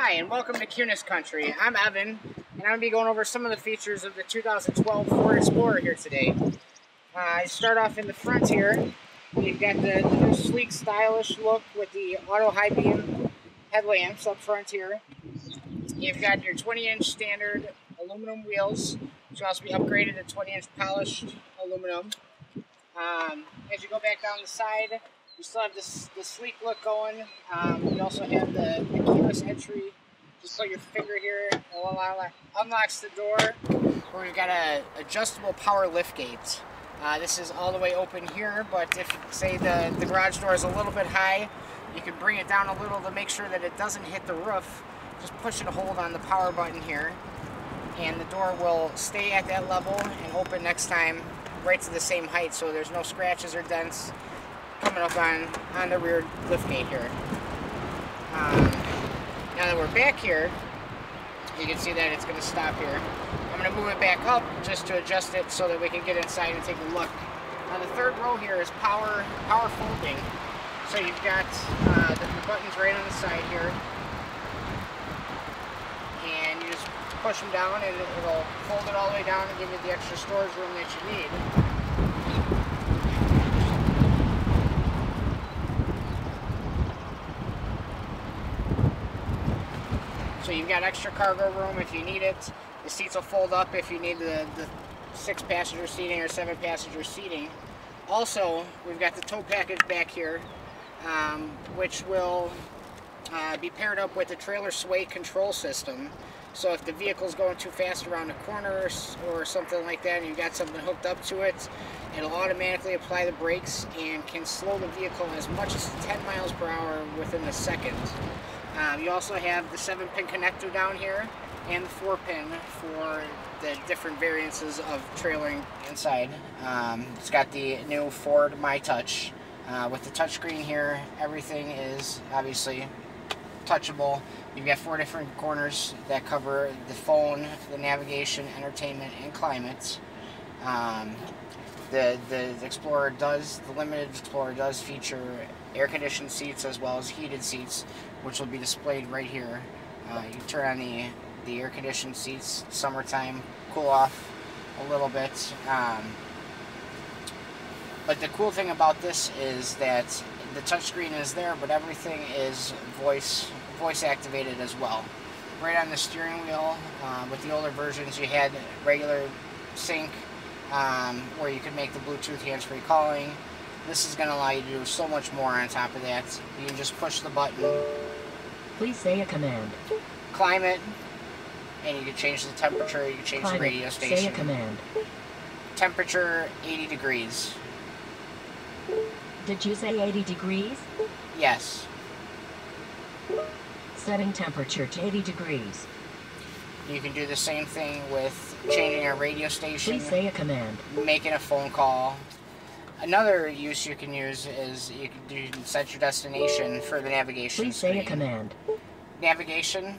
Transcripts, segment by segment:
Hi, and welcome to Kunes Country. I'm Evan, and I'm going to be going over some of the features of the 2012 Ford Explorer here today. I start off in the front here. You've got the new sleek, stylish look with the auto high beam headlamps up front here. You've got your 20-inch standard aluminum wheels, which will also be upgraded to 20-inch polished aluminum. As you go back down the side, you still have the sleek look going. You also have the keyless entry. Just put your finger here, it unlocks the door. Where we've got a adjustable power lift gate. This is all the way open here, but if, say, the garage door is a little bit high, you can bring it down a little to make sure that it doesn't hit the roof. Just push and hold on the power button here, and the door will stay at that level and open next time right to the same height, so there's no scratches or dents coming up on the rear lift gate here. Now that we're back here, you can see that it's going to stop here. I'm going to move it back up just to adjust it so that we can get inside and take a look. Now the third row here is power folding. So you've got the buttons right on the side here, and you just push them down and it'll fold it all the way down and give you the extra storage room that you need. So you've got extra cargo room if you need it. The seats will fold up if you need the 6-passenger seating or 7-passenger seating. Also, we've got the tow package back here, which will be paired up with the trailer sway control system. So if the vehicle's going too fast around a corner or something like that and you've got something hooked up to it, it'll automatically apply the brakes and can slow the vehicle as much as 10 miles per hour within a second. You also have the 7-pin connector down here and the 4-pin for the different variances of trailering inside. It's got the new Ford MyTouch. With the touchscreen here, everything is obviously touchable. You've got 4 different corners that cover the phone, the navigation, entertainment, and climate. The limited Explorer does feature air-conditioned seats as well as heated seats, which will be displayed right here. You can turn on the air-conditioned seats, summertime, cool off a little bit. But the cool thing about this is that the touchscreen is there, but everything is voice activated as well. Right on the steering wheel, with the older versions you had regular sync, where you could make the Bluetooth hands-free calling. This is going to allow you to do so much more on top of that. You can just push the button. Please say a command. Climate, and you can change the temperature, you can change the radio station. Say a command. Temperature, 80 degrees. Did you say 80 degrees? Yes. Setting temperature to 80 degrees. You can do the same thing with changing a radio station. Please say a command. Making a phone call. Another use you can use is you can set your destination for the navigation Please screen. say a command. Navigation.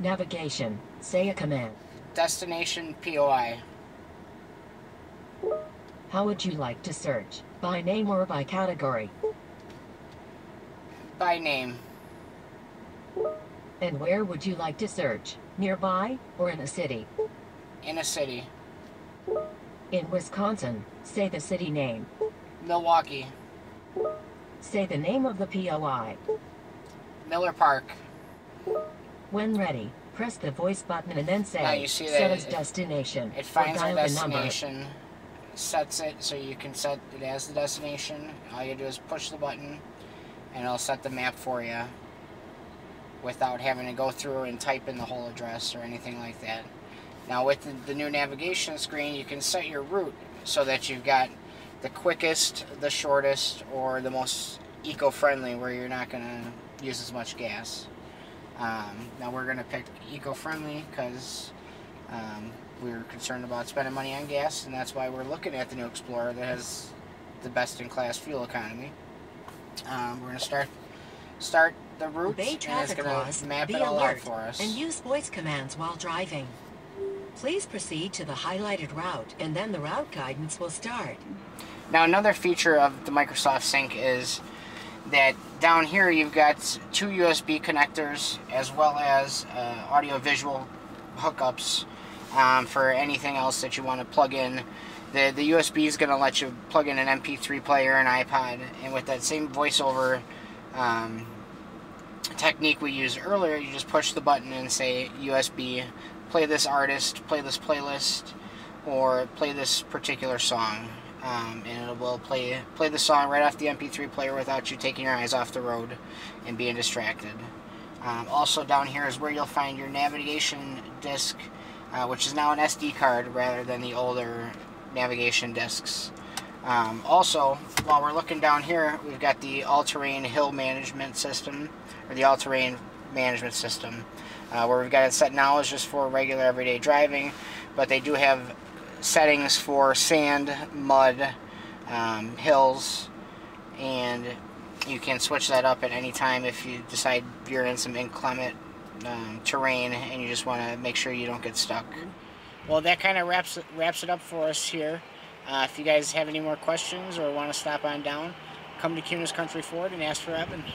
Navigation. Say a command. Destination POI. How would you like to search? By name or by category? By name. And where would you like to search? Nearby or in a city? In a city. In Wisconsin, say the city name. Milwaukee. Say the name of the POI. Miller Park. When ready, press the voice button and then say, now you see that set as destination. It finds the dial destination, sets it so you can set it as the destination. All you do is push the button and it'll set the map for you without having to go through and type in the whole address or anything like that. Now with the new navigation screen, you can set your route so that you've got the quickest, the shortest, or the most eco-friendly where you're not going to use as much gas. Now we're going to pick eco-friendly because we're concerned about spending money on gas, and that's why we're looking at the new Explorer that has the best-in-class fuel economy. We're going to start the route, Obey traffic and laws, it's going to map be it all out alert, for us. and use voice commands while driving. Please proceed to the highlighted route, and then the route guidance will start. Now another feature of the Microsoft Sync is that down here you've got 2 USB connectors as well as audio-visual hookups for anything else that you want to plug in. The USB is going to let you plug in an MP3 player, an iPod, and with that same voiceover technique we used earlier, you just push the button and say USB, play this artist, play this playlist, or play this particular song, and it will play the song right off the MP3 player without you taking your eyes off the road and being distracted. Also down here is where you'll find your navigation disc, which is now an SD card rather than the older navigation discs. Also, while we're looking down here, we've got the all-terrain hill management system, or the all-terrain management system, where we've got it set now is just for regular everyday driving, but they do have settings for sand, mud, hills, and you can switch that up at any time if you decide you're in some inclement terrain and you just want to make sure you don't get stuck. Well, that kind of wraps it up for us here. If you guys have any more questions or want to stop on down, come to Kunes Country Ford and ask for Evan.